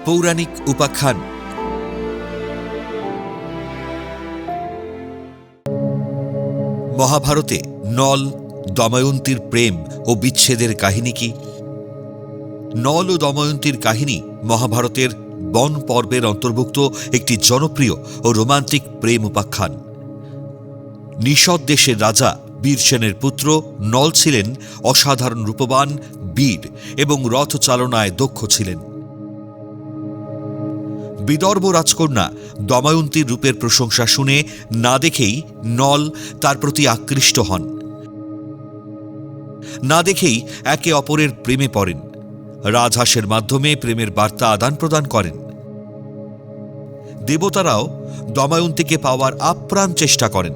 পৌরাণিক উপাখ্যান। মহাভারতে নল দময়ন্তীর প্রেম ও বিচ্ছেদের কাহিনী কি? নল ও দময়ন্তীর কাহিনী মহাভারতের বন পর্বের অন্তর্ভুক্ত একটি জনপ্রিয় ও রোমান্টিক প্রেম উপাখ্যান। নিষদ দেশের রাজা বীরসেনের পুত্র নল ছিলেন অসাধারণ রূপবান, বীর এবং রথ চালনায় দক্ষ ছিলেন। বিদর্ভ রাজকন্যা দময়ন্তীর রূপের প্রশংসা শুনে না দেখেই নল তার প্রতি আকৃষ্ট হন। না দেখেই একে অপরের প্রেমে পড়েন। রাজহাঁসের মাধ্যমে প্রেমের বার্তা আদান প্রদান করেন। দেবতারাও দময়ন্তীকে পাওয়ার আপ্রাণ চেষ্টা করেন,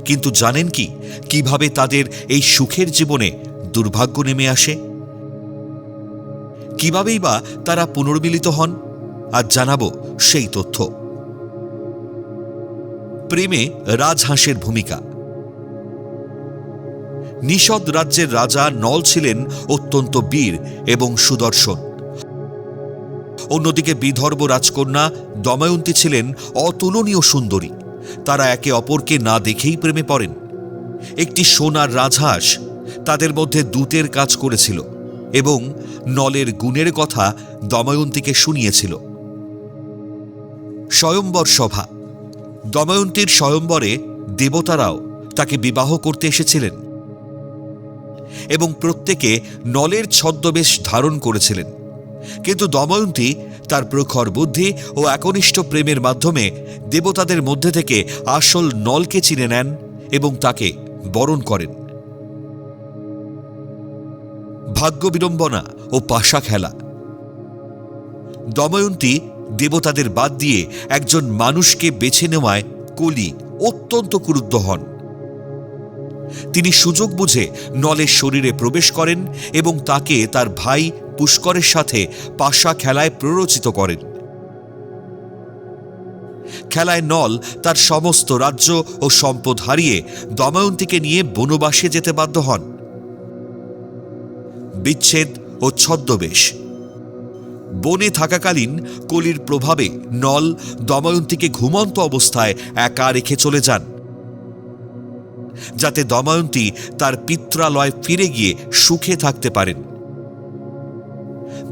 কিন্তু জানেন কি কিভাবে তাদের এই সুখের জীবনে দুর্ভাগ্য নেমে আসে? কিভাবেই বা তারা পুনর্মিলিত হন? আজ জানাবো সেই তথ্য। প্রেমে রাজহাঁসের ভূমিকা। নিষদ রাজ্যের রাজা নল ছিলেন অত্যন্ত বীর এবং সুদর্শন। অন্যদিকে বিদর্ভ রাজকন্যা দময়ন্তী ছিলেন অতুলনীয় সুন্দরী। তারা একে অপরকে না দেখেই প্রেমে পড়েন। একটি সোনার রাজহাঁস তাদের মধ্যে দূতের কাজ করেছিল এবং নলের গুণের কথা দময়ন্তীকে শুনিয়েছিল। স্বয়ম্বর সভা। দময়ন্তীর স্বয়ম্বরে দেবতারাও তাকে বিবাহ করতে এসেছিলেন এবং প্রত্যেকে নলের ছদ্মবেশ ধারণ করেছিলেন। কিন্তু দময়ন্তী তার প্রখর বুদ্ধি ও একনিষ্ঠ প্রেমের মাধ্যমে দেবতাদের মধ্যে থেকে আসল নলকে চিনে নেন এবং তাকে বরণ করেন। ভাগ্য বিড়ম্বনা ও পাশা খেলা। দময়ন্তী দেবতাদের বাদ দিয়ে একজন মানুষকে বেছে নেওয়ায় কলি অত্যন্ত ক্রুদ্ধ হন। তিনি সুযোগ বুঝে নলের শরীরে প্রবেশ করেন এবং তাকে তার ভাই পুষ্করের সাথে পাশা খেলায় প্ররোচিত করেন। খেলায় নল তার সমস্ত রাজ্য ও সম্পদ হারিয়ে দময়ন্তীকে নিয়ে বনবাসে যেতে বাধ্য হন। বিচ্ছেদ ও ছদ্মবেশ। বনে থাকাকালীন কলির প্রভাবে নল দময়ন্তীকে ঘুমন্ত অবস্থায় একা রেখে চলে যান, যাতে দময়ন্তী তার পিত্রালয়ে ফিরে গিয়ে সুখে থাকতে পারেন।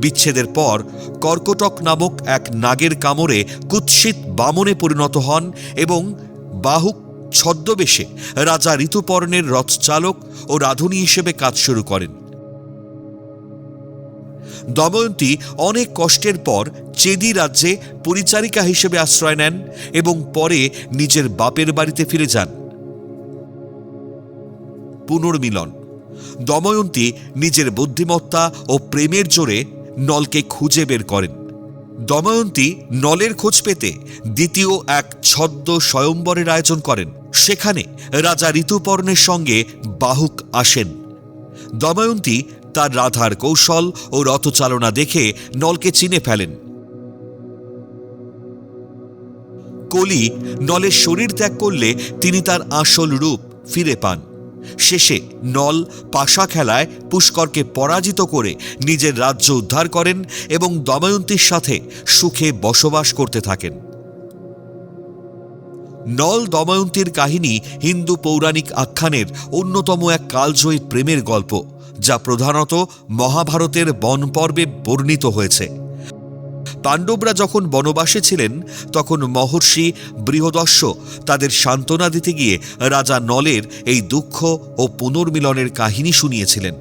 বিচ্ছেদের পর কর্কটক নামক এক নাগের কামড়ে কুৎসিত বামনে পরিণত হন এবং বাহুক ছদ্মবেশে রাজা ঋতুপর্ণের রথচালক ও রাধুনী হিসেবে কাজ শুরু করেন। দময়ন্তী অনেক কষ্টের পর চেদি রাজ্যে পরিচারিকা হিসেবে আশ্রয় নেন এবং পরে নিজের বাপের বাড়িতে ফিরে যান। পুনর্মিলন। দময়ন্তী নিজের বুদ্ধিমত্তা ও প্রেমের জোরে নলকে খুঁজে বের করেন। দময়ন্তী নলের খোঁজ পেতে দ্বিতীয় এক ছদ্ম স্বয়ম্বরের আয়োজন করেন। সেখানে রাজা ঋতুপর্ণের সঙ্গে বাহুক আসেন। দময়ন্তী তার রাধার কৌশল ও রথচালনা দেখে নলকে চিনে ফেলেন। কলি নলের শরীর ত্যাগ করলে তিনি তার আসল রূপ ফিরে পান। শেষে নল পাশা খেলায় পুষ্করকে পরাজিত করে নিজের রাজ্য উদ্ধার করেন এবং দময়ন্তীর সাথে সুখে বসবাস করতে থাকেন। নল দময়ন্তীর কাহিনী হিন্দু পৌরাণিক আখ্যানের অন্যতম এক কালজয়ী প্রেমের গল্প, যা প্রধানত মহাভারতের বন পর্বে বর্ণিত হয়েছে। পাণ্ডবরা যখন বনবাসে ছিলেন তখন মহর্ষি বৃহদস্য তাদের সান্ত্বনা দিতে গিয়ে রাজা নলের এই দুঃখ ও পুনর্মিলনের কাহিনী শুনিয়েছিলেন।